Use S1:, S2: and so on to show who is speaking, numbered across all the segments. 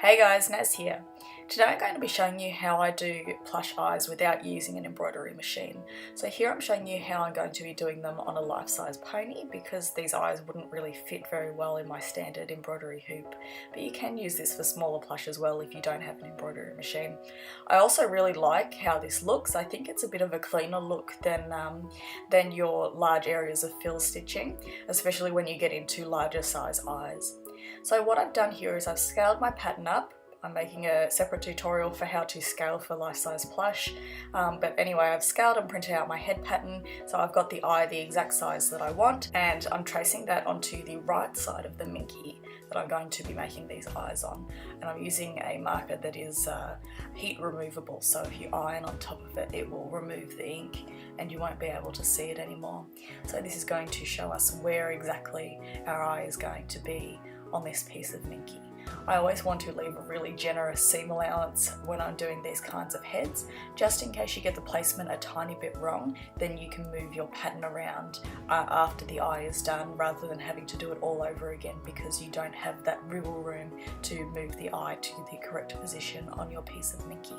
S1: Hey guys, Naz here. Today I'm going to be showing you how I do plush eyes without using an embroidery machine. So here I'm showing you how I'm going to be doing them on a life-size pony because these eyes wouldn't really fit very well in my standard embroidery hoop. But you can use this for smaller plush as well if you don't have an embroidery machine. I also really like how this looks. I think it's a bit of a cleaner look than your large areas of fill stitching, especially when you get into larger size eyes. So what I've done here is I've scaled my pattern up. I'm making a separate tutorial for how to scale for life-size plush, but anyway, I've scaled and printed out my head pattern, so I've got the eye the exact size that I want, and I'm tracing that onto the right side of the minky that I'm going to be making these eyes on. And I'm using a marker that is heat removable, so if you iron on top of it, it will remove the ink and you won't be able to see it anymore. So this is going to show us where exactly our eye is going to be on this piece of minky. I always want to leave a really generous seam allowance when I'm doing these kinds of heads, just in case you get the placement a tiny bit wrong. Then you can move your pattern around after the eye is done, rather than having to do it all over again because you don't have that wiggle room to move the eye to the correct position on your piece of minky.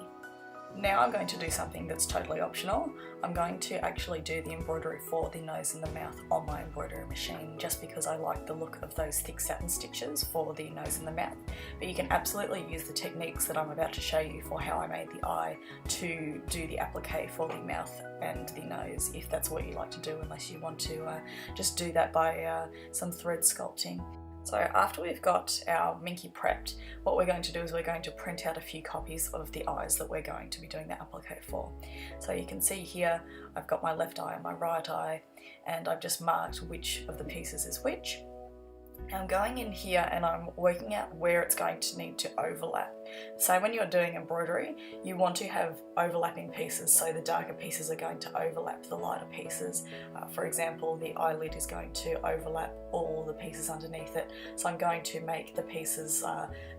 S1: Now I'm going to do something that's totally optional. I'm going to actually do the embroidery for the nose and the mouth on my embroidery machine, just because I like the look of those thick satin stitches for the nose and the mouth. But you can absolutely use the techniques that I'm about to show you for how I made the eye to do the applique for the mouth and the nose, if that's what you like to do, unless you want to just do that by some thread sculpting. So after we've got our minky prepped, what we're going to do is we're going to print out a few copies of the eyes that we're going to be doing the applique for. So you can see here I've got my left eye and my right eye, and I've just marked which of the pieces is which. I'm going in here and I'm working out where it's going to need to overlap. So when you're doing embroidery, you want to have overlapping pieces, so the darker pieces are going to overlap the lighter pieces. For example, the eyelid is going to overlap all the pieces underneath it. So I'm going to make the pieces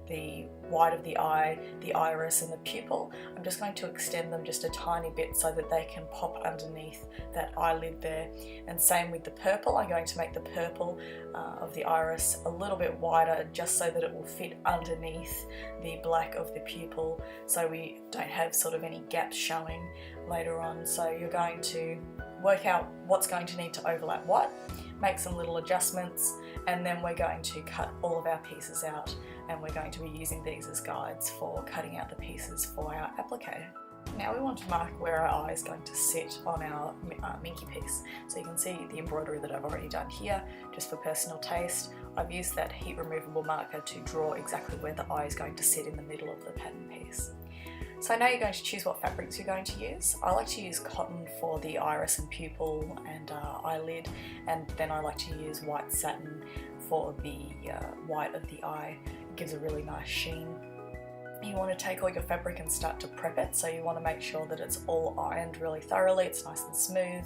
S1: the white of the eye, the iris and the pupil. I'm just going to extend them just a tiny bit so that they can pop underneath that eyelid there. And same with the purple. I'm going to make the purple of the iris a little bit wider, just so that it will fit underneath the black of the pupil, so we don't have sort of any gaps showing later on. So you're going to work out what's going to need to overlap what, make some little adjustments, and then we're going to cut all of our pieces out, and we're going to be using these as guides for cutting out the pieces for our applique. Now we want to mark where our eye is going to sit on our minky piece. So you can see the embroidery that I've already done here, just for personal taste. I've used that heat removable marker to draw exactly where the eye is going to sit in the middle of the pattern piece. So now you're going to choose what fabrics you're going to use. I like to use cotton for the iris and pupil and eyelid, and then I like to use white satin for the white of the eye. It gives a really nice sheen. You want to take all your fabric and start to prep it, so you want to make sure that it's all ironed really thoroughly, it's nice and smooth.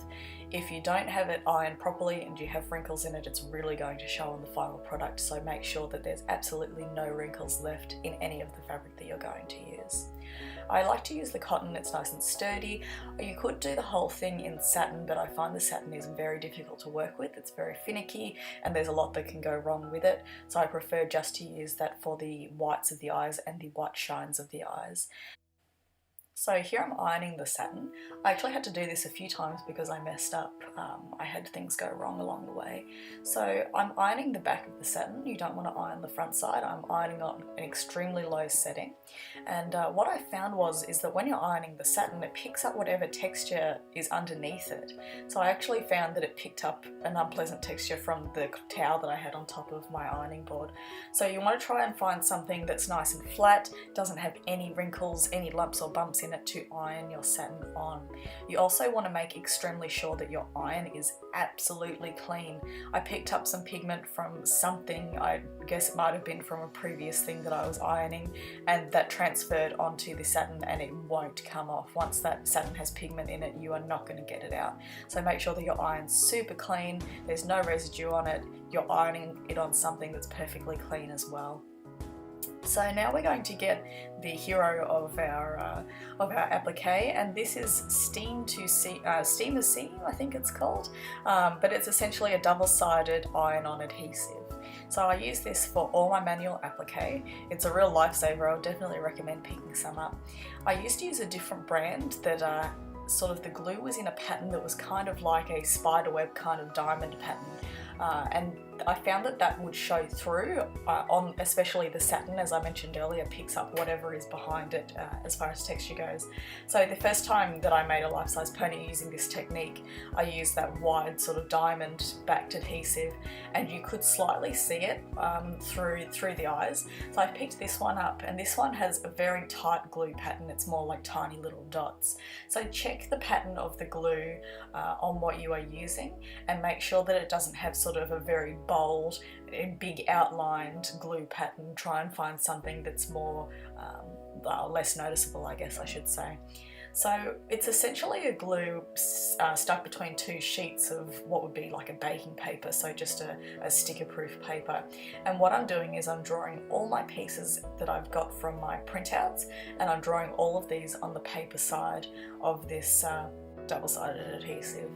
S1: If you don't have it ironed properly and you have wrinkles in it, it's really going to show on the final product, so make sure that there's absolutely no wrinkles left in any of the fabric that you're going to use. I like to use the cotton, it's nice and sturdy. You could do the whole thing in satin, but I find the satin is very difficult to work with. It's very finicky and there's a lot that can go wrong with it, so I prefer just to use that for the whites of the eyes and the white shines of the eyes. So here I'm ironing the satin. I actually had to do this a few times because I messed up. I had things go wrong along the way. So I'm ironing the back of the satin. You don't want to iron the front side. I'm ironing on an extremely low setting. And what I found is that when you're ironing the satin, it picks up whatever texture is underneath it. So I actually found that it picked up an unpleasant texture from the towel that I had on top of my ironing board. So you want to try and find something that's nice and flat, doesn't have any wrinkles, any lumps or bumps in it to iron your satin on. You also want to make extremely sure that your iron is absolutely clean. I picked up some pigment from something, I guess it might have been from a previous thing that I was ironing, and that transferred onto the satin and it won't come off. Once that satin has pigment in it, you are not going to get it out. So make sure that your iron's super clean, there's no residue on it, you're ironing it on something that's perfectly clean as well. So now we're going to get the hero of our applique, and this is steamer's seam, I think it's called, but it's essentially a double-sided iron-on adhesive. So I use this for all my manual applique. It's a real lifesaver. I would definitely recommend picking some up. I used to use a different brand that sort of the glue was in a pattern that was kind of like a spiderweb kind of diamond pattern, and I found that that would show through on especially the satin, as I mentioned earlier, picks up whatever is behind it as far as texture goes. So the first time that I made a life-size pony using this technique, I used that wide sort of diamond backed adhesive, and you could slightly see it through the eyes. So I picked this one up, and this one has a very tight glue pattern. It's more like tiny little dots. So check the pattern of the glue on what you are using, and make sure that it doesn't have sort of a very bold and big outlined glue pattern. Try and find something that's more less noticeable, I guess I should say. So it's essentially a glue stuck between two sheets of what would be like a baking paper, so just a sticker-proof paper. And what I'm doing is I'm drawing all my pieces that I've got from my printouts, and I'm drawing all of these on the paper side of this double-sided adhesive.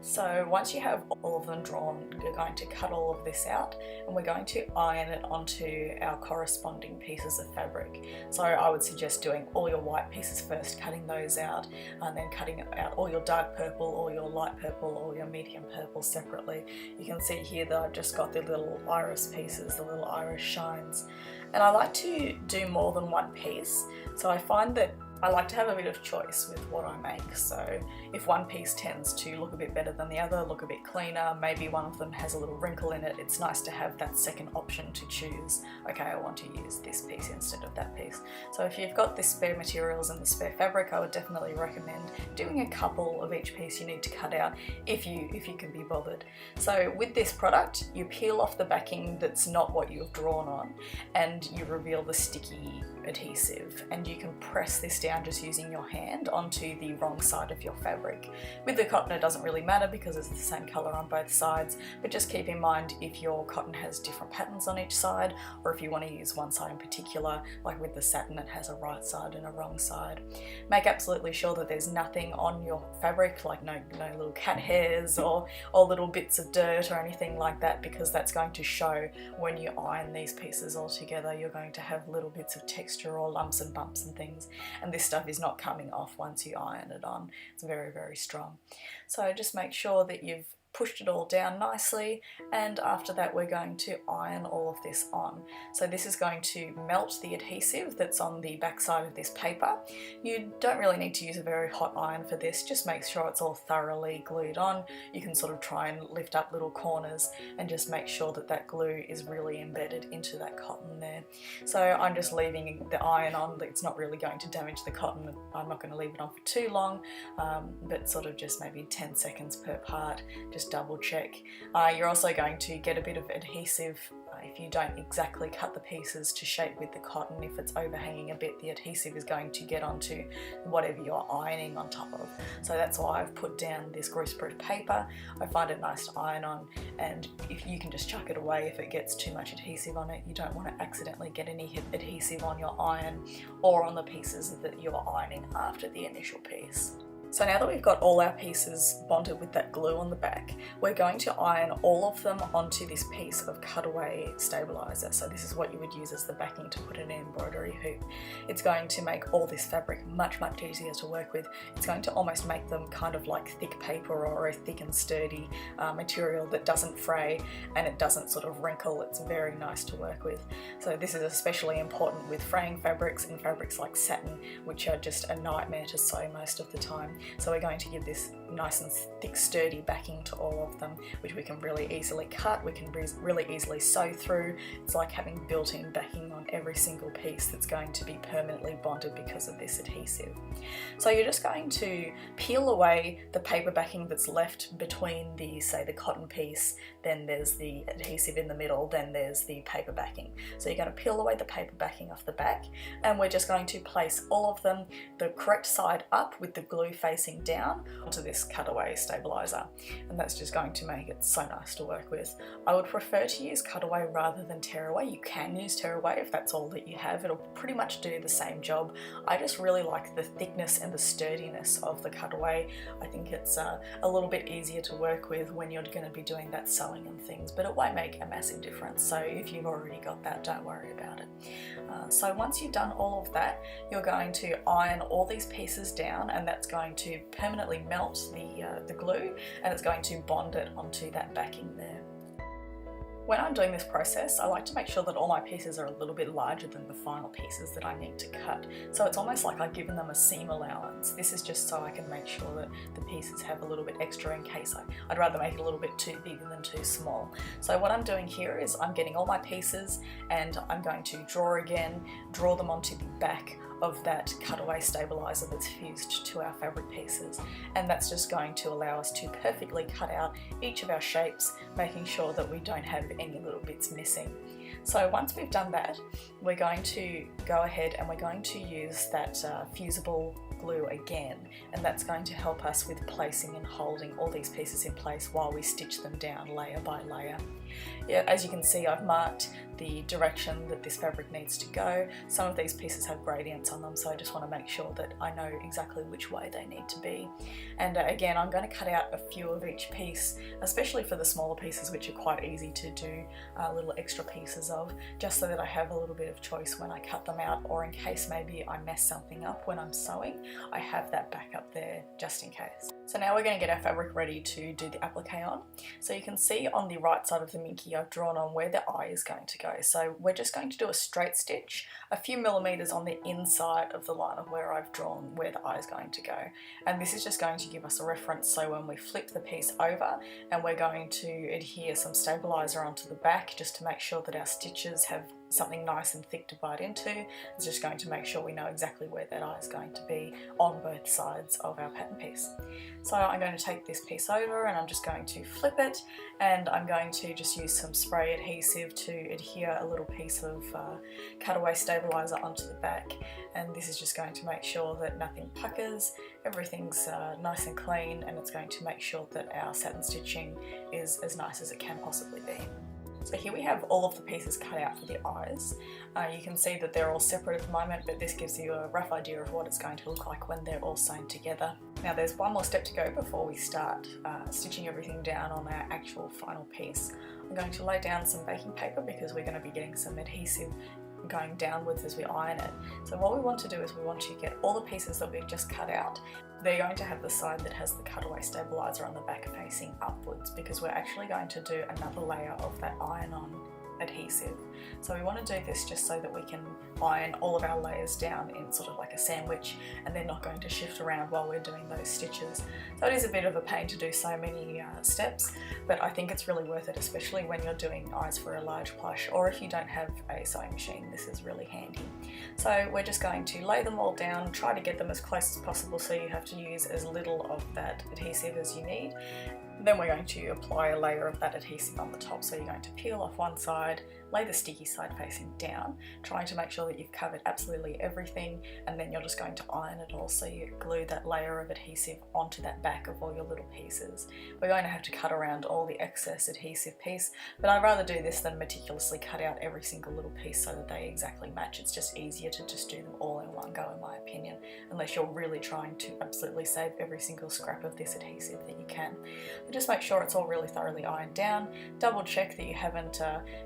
S1: So once you have all of them drawn, you're going to cut all of this out, and we're going to iron it onto our corresponding pieces of fabric. So I would suggest doing all your white pieces first, cutting those out, and then cutting out all your dark purple, all your light purple, all your medium purple separately. You can see here that I've just got the little iris pieces, the little iris shines. And I like to do more than one piece, so I find that I like to have a bit of choice with what I make. So if one piece tends to look a bit better than the other, look a bit cleaner, maybe one of them has a little wrinkle in it, it's nice to have that second option to choose, okay, I want to use this piece instead of that piece. So if you've got the spare materials and the spare fabric, I would definitely recommend doing a couple of each piece you need to cut out if you can be bothered. So with this product, you peel off the backing that's not what you've drawn on, and you reveal the sticky adhesive, and you can press this down just using your hand onto the wrong side of your fabric. With the cotton it doesn't really matter because it's the same colour on both sides, but just keep in mind if your cotton has different patterns on each side, or if you want to use one side in particular, like with the satin it has a right side and a wrong side. Make absolutely sure that there's nothing on your fabric, like no little cat hairs or little bits of dirt or anything like that, because that's going to show when you iron these pieces all together. You're going to have little bits of texture or lumps and bumps and things, and this stuff is not coming off once you iron it on. It's very, very strong. So just make sure that you've pushed it all down nicely, and after that we're going to iron all of this on. So this is going to melt the adhesive that's on the back side of this paper. You don't really need to use a very hot iron for this, just make sure it's all thoroughly glued on. You can sort of try and lift up little corners and just make sure that that glue is really embedded into that cotton there. So I'm just leaving the iron on. It's not really going to damage the cotton. I'm not going to leave it on for too long, but sort of just maybe 10 seconds per part. Just double check. You're also going to get a bit of adhesive if you don't exactly cut the pieces to shape with the cotton. If it's overhanging a bit, the adhesive is going to get onto whatever you're ironing on top of. So that's why I've put down this greaseproof paper. I find it nice to iron on, and if you can just chuck it away if it gets too much adhesive on it. You don't want to accidentally get any adhesive on your iron or on the pieces that you're ironing after the initial piece. So now that we've got all our pieces bonded with that glue on the back, we're going to iron all of them onto this piece of cutaway stabilizer. So this is what you would use as the backing to put in an embroidery hoop. It's going to make all this fabric much, much easier to work with. It's going to almost make them kind of like thick paper or a thick and sturdy material that doesn't fray and it doesn't sort of wrinkle. It's very nice to work with. So this is especially important with fraying fabrics and fabrics like satin, which are just a nightmare to sew most of the time. So we're going to give this nice and thick, sturdy backing to all of them, which we can really easily cut, we can really easily sew through. It's like having built-in backing on every single piece that's going to be permanently bonded because of this adhesive. So you're just going to peel away the paper backing that's left between the, say, the cotton piece, then there's the adhesive in the middle, then there's the paper backing. So you're going to peel away the paper backing off the back, and we're just going to place all of them the correct side up with the glue facing facing down onto this cutaway stabilizer, and that's just going to make it so nice to work with. I would prefer to use cutaway rather than tearaway. You can use tearaway if that's all that you have. It'll pretty much do the same job. I just really like the thickness and the sturdiness of the cutaway. I think it's a little bit easier to work with when you're going to be doing that sewing and things, but it won't make a massive difference. So if you've already got that, don't worry about it. So once you've done all of that, you're going to iron all these pieces down, and that's going to permanently melt the glue, and it's going to bond it onto that backing there. When I'm doing this process, I like to make sure that all my pieces are a little bit larger than the final pieces that I need to cut. So it's almost like I've given them a seam allowance. This is just so I can make sure that the pieces have a little bit extra in case I'd rather make it a little bit too big than too small. So what I'm doing here is I'm getting all my pieces and I'm going to draw them onto the back of that cutaway stabilizer that's fused to our fabric pieces, and that's just going to allow us to perfectly cut out each of our shapes, making sure that we don't have any little bits missing. So once we've done that, we're going to go ahead and we're going to use that fusible glue again, and that's going to help us with placing and holding all these pieces in place while we stitch them down layer by layer. Yeah, as you can see, I've marked the direction that this fabric needs to go. Some of these pieces have gradients on them, so I just want to make sure that I know exactly which way they need to be. And again, I'm going to cut out a few of each piece, especially for the smaller pieces, which are quite easy to do little extra pieces of, just so that I have a little bit of choice when I cut them out, or in case maybe I mess something up when I'm sewing, I have that backup there just in case. So now we're going to get our fabric ready to do the applique on. So you can see on the right side of the minky I've drawn on where the eye is going to go. So we're just going to do a straight stitch, a few millimeters on the inside of the line of where I've drawn where the eye is going to go. And this is just going to give us a reference, so when we flip the piece over and we're going to adhere some stabilizer onto the back just to make sure that our stitches have something nice and thick to bite into. It's just going to make sure we know exactly where that eye is going to be on both sides of our pattern piece. So I'm going to take this piece over and I'm just going to flip it, and I'm going to just use some spray adhesive to adhere a little piece of cutaway stabilizer onto the back, and this is just going to make sure that nothing puckers, everything's nice and clean, and it's going to make sure that our satin stitching is as nice as it can possibly be. So here we have all of the pieces cut out for the eyes. You can see that they're all separate at the moment, but this gives you a rough idea of what it's going to look like when they're all sewn together. Now there's one more step to go before we start stitching everything down on our actual final piece. I'm going to lay down some baking paper because we're going to be getting some adhesive going downwards as we iron it. So what we want to do is we want to get all the pieces that we've just cut out. They're going to have the side that has the cutaway stabilizer on the back facing upwards, because we're actually going to do another layer of that iron-on adhesive. So we want to do this just so that we can iron all of our layers down in sort of like a sandwich, and they're not going to shift around while we're doing those stitches. So it is a bit of a pain to do so many steps, but I think it's really worth it, especially when you're doing eyes for a large plush, or if you don't have a sewing machine, this is really handy. So we're just going to lay them all down, try to get them as close as possible so you have to use as little of that adhesive as you need. Then we're going to apply a layer of that adhesive on the top, so you're going to peel off one side, lay the sticky side facing down, trying to make sure that you've covered absolutely everything, and then you're just going to iron it all, so you glue that layer of adhesive onto that back of all your little pieces. We're going to have to cut around all the excess adhesive piece, but I'd rather do this than meticulously cut out every single little piece so that they exactly match. It's just easier to just do them all in one go, in my opinion, unless you're really trying to absolutely save every single scrap of this adhesive that you can. But just make sure it's all really thoroughly ironed down. Double check that you haven't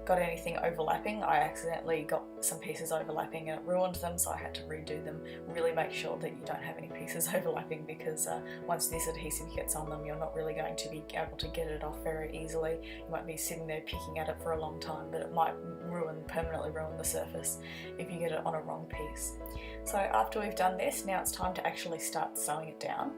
S1: got anything overlapping. I accidentally got some pieces overlapping and it ruined them, so I had to redo them. Really make sure that you don't have any pieces overlapping, because once this adhesive gets on them, you're not really going to be able to get it off very easily. You might be sitting there picking at it for a long time, but it might permanently ruin the surface if you get it on a wrong piece. So after we've done this, now it's time to actually start sewing it down,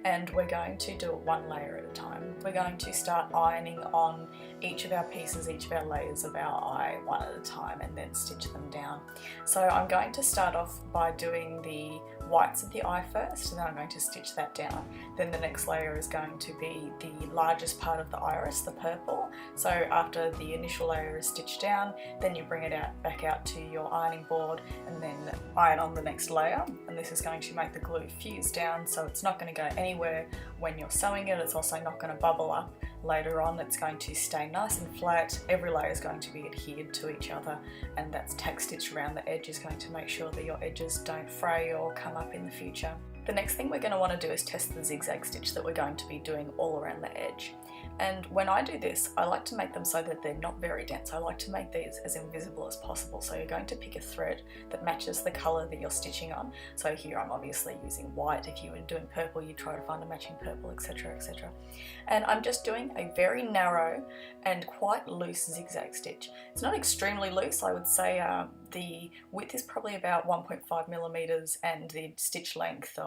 S1: and we're going to do it one layer at a time. We're going to start ironing on each of our pieces, each of our layers of our eye one at a time, and then stitch them down. So I'm going to start off by doing the whites of the eye first, and then I'm going to stitch that down. Then the next layer is going to be the largest part of the iris, the purple. So after the initial layer is stitched down, then you bring it back out to your ironing board and then iron on the next layer. And this is going to make the glue fuse down, so it's not going to go anywhere when you're sewing it. It's also not going to bubble up later on. It's going to stay nice and flat. Every layer is going to be adhered to each other, and that's tack stitched around the edge is going to make sure that your edges don't fray or come up in the future. The next thing we're going to want to do is test the zigzag stitch that we're going to be doing all around the edge. And when I do this, I like to make them so that they're not very dense. I like to make these as invisible as possible. So you're going to pick a thread that matches the colour that you're stitching on. So here I'm obviously using white. If you were doing purple, you'd try to find a matching purple, etc, etc. And I'm just doing a very narrow and quite loose zigzag stitch. It's not extremely loose. I would say the width is probably about 1.5 millimeters and the stitch length,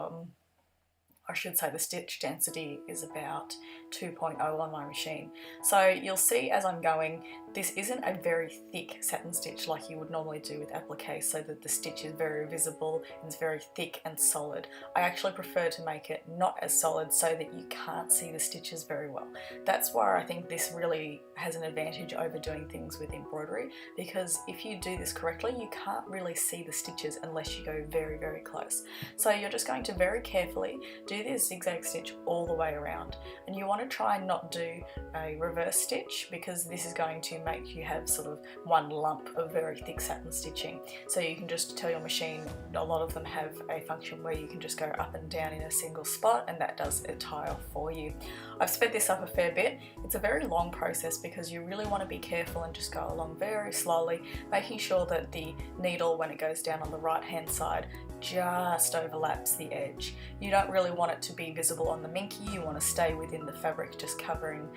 S1: I should say the stitch density is about 2.0 on my machine. So you'll see as I'm going, this isn't a very thick satin stitch like you would normally do with applique, so that the stitch is very visible and it's very thick and solid. I actually prefer to make it not as solid so that you can't see the stitches very well. That's why I think this really has an advantage over doing things with embroidery, because if you do this correctly, you can't really see the stitches unless you go very, very close. So you're just going to very carefully do this zigzag stitch all the way around, and you want to try and not do a reverse stitch, because this is going to make you have sort of one lump of very thick satin stitching. So you can just tell your machine, a lot of them have a function where you can just go up and down in a single spot, and that does a tile for you. I've sped this up a fair bit. It's a very long process because you really want to be careful and just go along very slowly, making sure that the needle, when it goes down on the right hand side, just overlaps the edge. You don't really want it to be visible on the minky. You want to stay within the fabric, just covering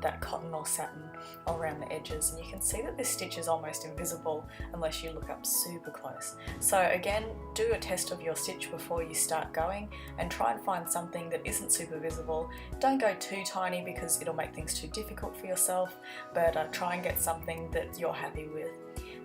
S1: that cotton or satin around the edges. And you can see that this stitch is almost invisible unless you look up super close. So again, do a test of your stitch before you start going and try and find something that isn't super visible. Don't go too tiny because it'll make things too difficult for yourself, but try and get something that you're happy with.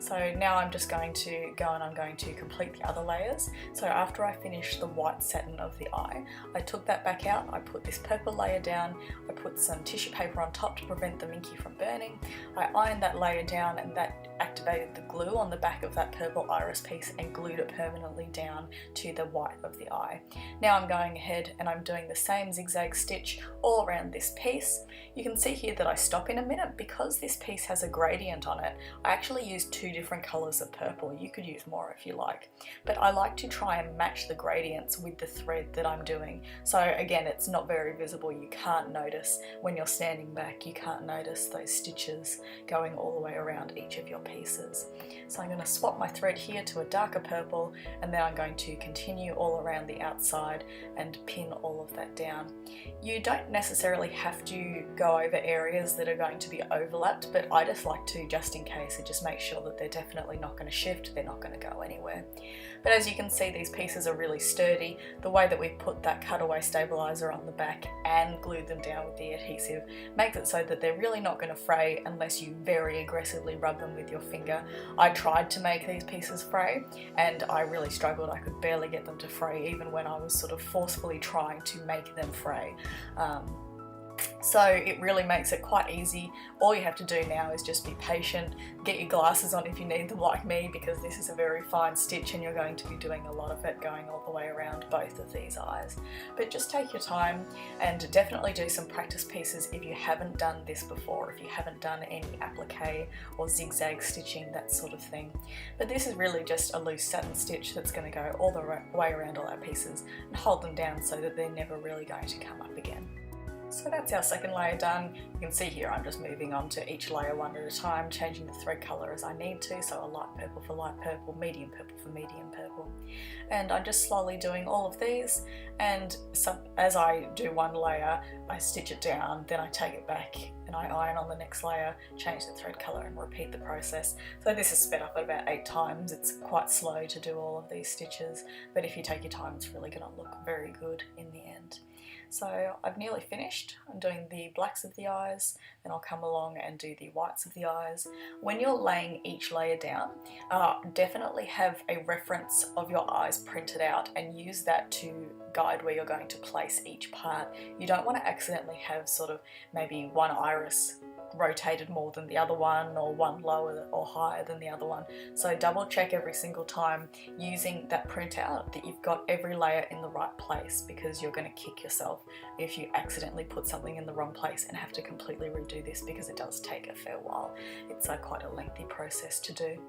S1: So now I'm just going to go and I'm going to complete the other layers. So after I finished the white satin of the eye, I took that back out, I put this purple layer down, I put some tissue paper on top to prevent the minky from burning. I ironed that layer down, and that activated the glue on the back of that purple iris piece and glued it permanently down to the white of the eye. Now I'm going ahead and I'm doing the same zigzag stitch all around this piece. You can see here that I stop in a minute because this piece has a gradient on it. I actually used two different colours of purple. You could use more if you like, but I like to try and match the gradients with the thread that I'm doing. So again, it's not very visible. You can't notice when you're standing back, you can't notice those stitches going all the way around each of your pieces. So I'm going to swap my thread here to a darker purple, and then I'm going to continue all around the outside and pin all of that down. You don't necessarily have to go over areas that are going to be overlapped, but I just like to, just in case, it just makes sure that they're definitely not going to shift, they're not going to go anywhere. But as you can see, these pieces are really sturdy. The way that we've put that cutaway stabilizer on the back and glued them down with the adhesive makes it so that they're really not going to fray unless you very aggressively rub them with your finger. I tried to make these pieces fray and I really struggled. I could barely get them to fray even when I was sort of forcefully trying to make them fray. So it really makes it quite easy. All you have to do now is just be patient, get your glasses on if you need them like me, because this is a very fine stitch and you're going to be doing a lot of it going all the way around both of these eyes. But just take your time and definitely do some practice pieces if you haven't done this before, if you haven't done any applique or zigzag stitching, that sort of thing. But this is really just a loose satin stitch that's going to go all the way around all our pieces and hold them down so that they're never really going to come up again. So that's our second layer done. You can see here I'm just moving on to each layer one at a time, changing the thread colour as I need to, so a light purple for light purple, medium purple for medium purple. And I'm just slowly doing all of these, and as I do one layer, I stitch it down, then I take it back and I iron on the next layer, change the thread colour and repeat the process. So this is sped up at about 8 times. It's quite slow to do all of these stitches, but if you take your time, it's really going to look very good in the end. So I've nearly finished. I'm doing the blacks of the eyes, then I'll come along and do the whites of the eyes. When you're laying each layer down, definitely have a reference of your eyes printed out and use that to guide where you're going to place each part. You don't want to accidentally have sort of maybe one iris rotated more than the other one, or one lower or higher than the other one. So double check every single time using that printout that you've got every layer in the right place, because you're going to kick yourself if you accidentally put something in the wrong place and have to completely redo this, because it does take a fair while. It's quite a lengthy process to do.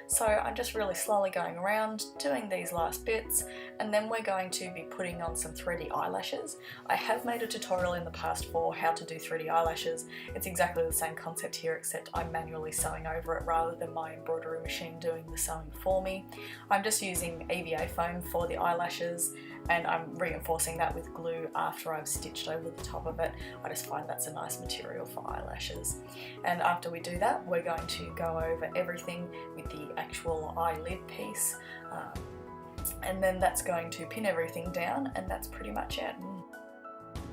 S1: So I'm just really slowly going around doing these last bits, and then we're going to be putting on some 3D eyelashes. I have made a tutorial in the past for how to do 3D eyelashes. It's exactly the same concept here, except I'm manually sewing over it rather than my embroidery machine doing the sewing for me. I'm just using EVA foam for the eyelashes, and I'm reinforcing that with glue after I've stitched over the top of it. I just find that's a nice material for eyelashes. And after we do that, we're going to go over everything with the actual eyelid piece, and then that's going to pin everything down, and that's pretty much it.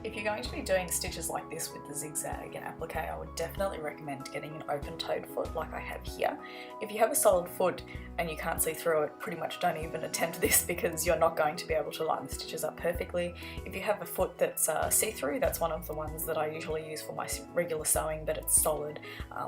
S1: If you're going to be doing stitches like this with the zigzag and applique, I would definitely recommend getting an open-toed foot like I have here. If you have a solid foot and you can't see through it, pretty much don't even attempt this, because you're not going to be able to line the stitches up perfectly. If you have a foot that's see-through, that's one of the ones that I usually use for my regular sewing, but it's solid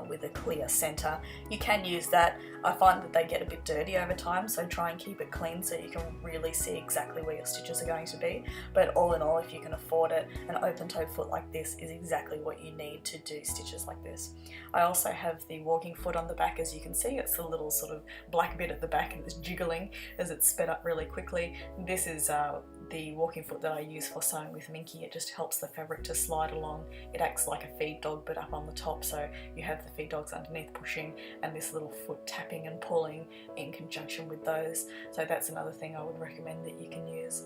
S1: with a clear centre. You can use that. I find that they get a bit dirty over time, so try and keep it clean so you can really see exactly where your stitches are going to be. But all in all, if you can afford it, an open-toed foot like this is exactly what you need to do stitches like this. I also have the walking foot on the back. As you can see, it's the little sort of black bit at the back and it's jiggling as it's sped up really quickly. This is the walking foot that I use for sewing with Minky. It just helps the fabric to slide along. It acts like a feed dog, but up on the top, so you have the feed dogs underneath pushing and this little foot tapping and pulling in conjunction with those. So that's another thing I would recommend that you can use.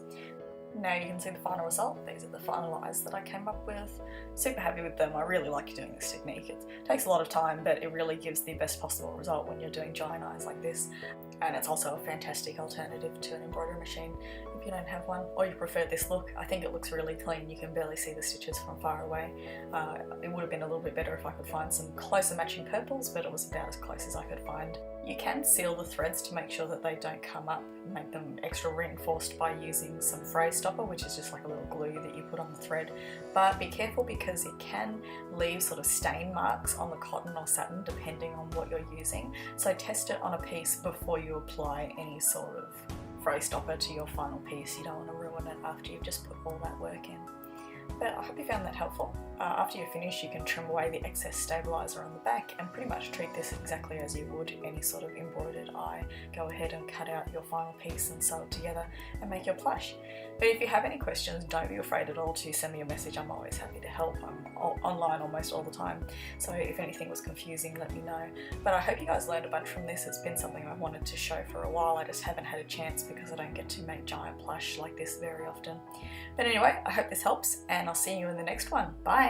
S1: Now you can see the final result. These are the final eyes that I came up with. Super happy with them. I really like doing this technique. It takes a lot of time, but it really gives the best possible result when you're doing giant eyes like this. And it's also a fantastic alternative to an embroidery machine if you don't have one, or you prefer this look. I think it looks really clean. You can barely see the stitches from far away. It would have been a little bit better if I could find some closer matching purples, but it was about as close as I could find. You can seal the threads to make sure that they don't come up, make them extra reinforced by using some fray stopper, which is just like a little glue that you put on the thread. But be careful, because it can leave sort of stain marks on the cotton or satin depending on what you're using. So test it on a piece before you apply any sort of fray stopper to your final piece. You don't want to ruin it after you've just put all that work in. But I hope you found that helpful. After you finish, you can trim away the excess stabiliser on the back and pretty much treat this exactly as you would any sort of embroidered eye. Go ahead and cut out your final piece and sew it together and make your plush. But if you have any questions, don't be afraid at all to send me a message. I'm always happy to help. I'm online almost all the time, so if anything was confusing, let me know. But I hope you guys learned a bunch from this. It's been something I've wanted to show for a while. I just haven't had a chance because I don't get to make giant plush like this very often. But anyway, I hope this helps, and I'll see you in the next one. Bye!